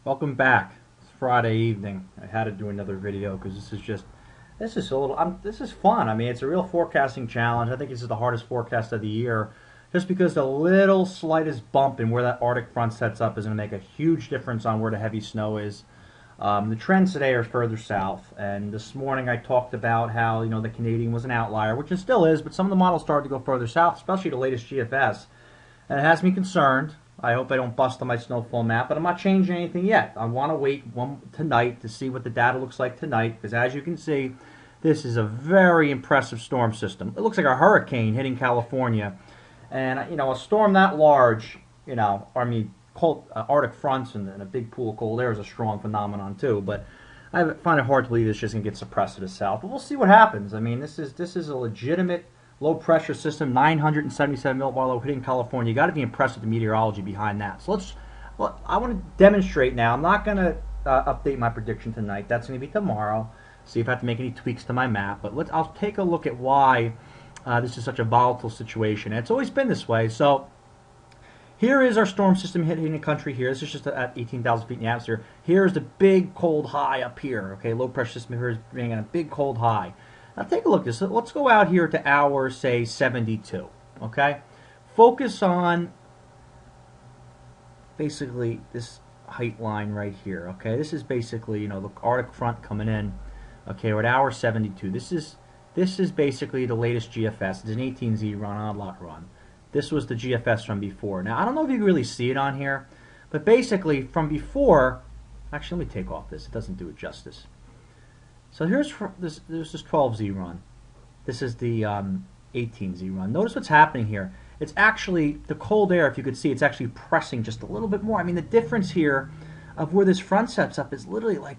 Welcome back. It's Friday evening. I had to do another video because this is fun. I mean, it's a real forecasting challenge. I think this is the hardest forecast of the year, just because the little slightest bump in where that Arctic front sets up is going to make a huge difference on where the heavy snow is. The trends today are further south, and this morning I talked about how the Canadian was an outlier, which it still is, but some of the models started to go further south, especially the latest GFS, and it has me concerned. I hope I don't bust on my snowfall map, but I'm not changing anything yet. I want to wait tonight to see what the data looks like tonight, because as you can see, this is a very impressive storm system. It looks like a hurricane hitting California, and a storm that large, cold Arctic fronts and a big pool of cold air is a strong phenomenon too. But I find it hard to believe it's just going to get suppressed to the south. But we'll see what happens. I mean, this is a legitimate low pressure system, 977 millibar low hitting California. You got to be impressed with the meteorology behind that. So I want to demonstrate now. I'm not going to update my prediction tonight. That's going to be tomorrow. See if I have to make any tweaks to my map. But I'll take a look at why this is such a volatile situation. And it's always been this way. So here is our storm system hitting the country here. This is just at 18,000 feet in the atmosphere. Here's the big cold high up here. Okay, low pressure system here is bringing in a big cold high. Now take a look at this. Let's go out here to hour, say, 72. Okay? Focus on basically this height line right here. Okay? This is basically, the Arctic front coming in. Okay, we're at hour 72. This is basically the latest GFS. It's an 18Z run, odd lot run. This was the GFS from before. Now, I don't know if you can really see it on here, but basically from before, actually let me take off this. It doesn't do it justice. So there's this 12Z run. This is the 18Z run. Notice what's happening here. It's actually, the cold air, if you could see, it's actually pressing just a little bit more. I mean, the difference here of where this front sets up is literally like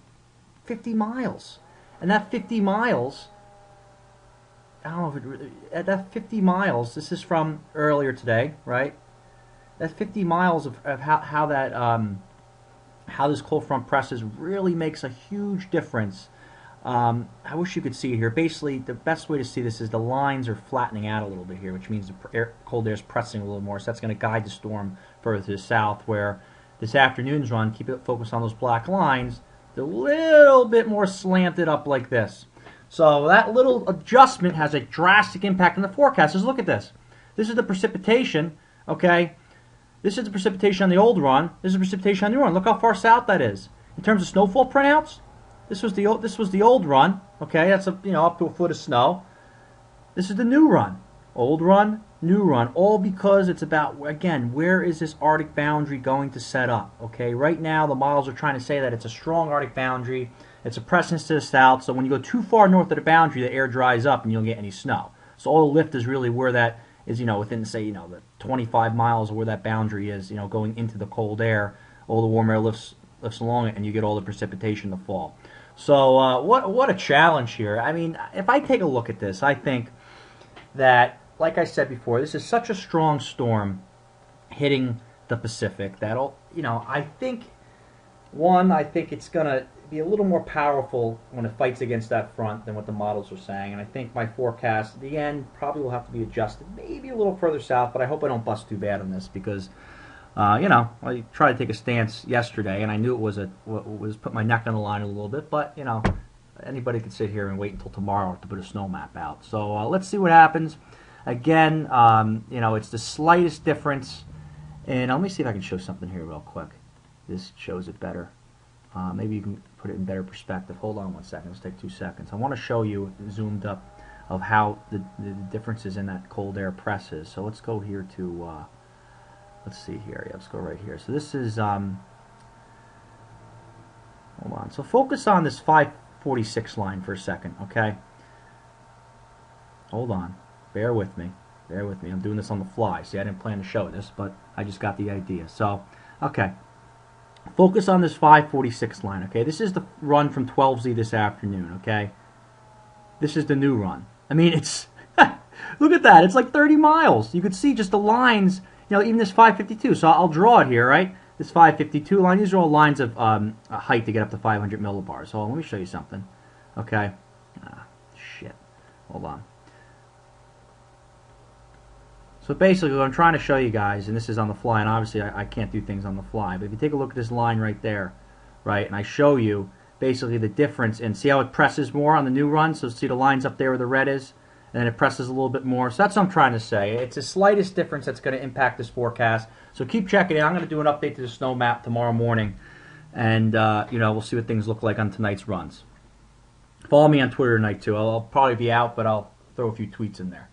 50 miles. And that 50 miles, I don't know if it really, at that 50 miles, this is from earlier today, right? That 50 miles of how this cold front presses really makes a huge difference. I wish you could see it here. Basically, the best way to see this is the lines are flattening out a little bit here, which means the cold air is pressing a little more. So that's going to guide the storm further to the south, where this afternoon's run, keep it focused on those black lines, they're a little bit more slanted up like this. So that little adjustment has a drastic impact on the forecast. Just look at this. This is the precipitation, okay? This is the precipitation on the old run. This is the precipitation on the new run. Look how far south that is. In terms of snowfall printouts, this was the old run, okay? That's up to a foot of snow. This is the new run. Old run, new run, all because it's about, again, where is this Arctic boundary going to set up, okay? Right now, the models are trying to say that it's a strong Arctic boundary. It's a presence to the south, so when you go too far north of the boundary, the air dries up and you don't get any snow. So all the lift is really where that is, within, say, the 25 miles of where that boundary is, going into the cold air. All the warm air lifts along it, and you get all the precipitation in the fall. So what a challenge here. I mean, if I take a look at this, I think that, like I said before, this is such a strong storm hitting the Pacific that, I think it's going to be a little more powerful when it fights against that front than what the models are saying. And I think my forecast at the end probably will have to be adjusted maybe a little further south, but I hope I don't bust too bad on this because, I tried to take a stance yesterday, and I knew it was put my neck on the line a little bit, but, anybody could sit here and wait until tomorrow to put a snow map out. So let's see what happens. Again, it's the slightest difference. And let me see if I can show something here real quick. This shows it better. Maybe you can put it in better perspective. Hold on one second. Let's take 2 seconds. I want to show you, zoomed up, of how the differences in that cold air presses. So let's go here to, let's see here. Yeah, let's go right here. So this is, hold on. So focus on this 546 line for a second, okay? Hold on. Bear with me. Bear with me. I'm doing this on the fly. See, I didn't plan to show this, but I just got the idea. So, okay. Focus on this 546 line, okay? This is the run from 12Z this afternoon, okay? This is the new run. I mean, it's... look at that. It's like 30 miles. You could see just the lines, even this 552. So I'll draw it here, right? This 552 line. These are all lines of height to get up to 500 millibars. So let me show you something, okay? Shit. Hold on. So basically what I'm trying to show you guys, and this is on the fly, and obviously I can't do things on the fly, but if you take a look at this line right there, right? And I show you basically the difference, and see how it presses more on the new run. So see the lines up there where the red is, and then it presses a little bit more. So that's what I'm trying to say. It's the slightest difference that's going to impact this forecast. So keep checking it. I'm going to do an update to the snow map tomorrow morning, and we'll see what things look like on tonight's runs. Follow me on Twitter tonight too. I'll probably be out, but I'll throw a few tweets in there.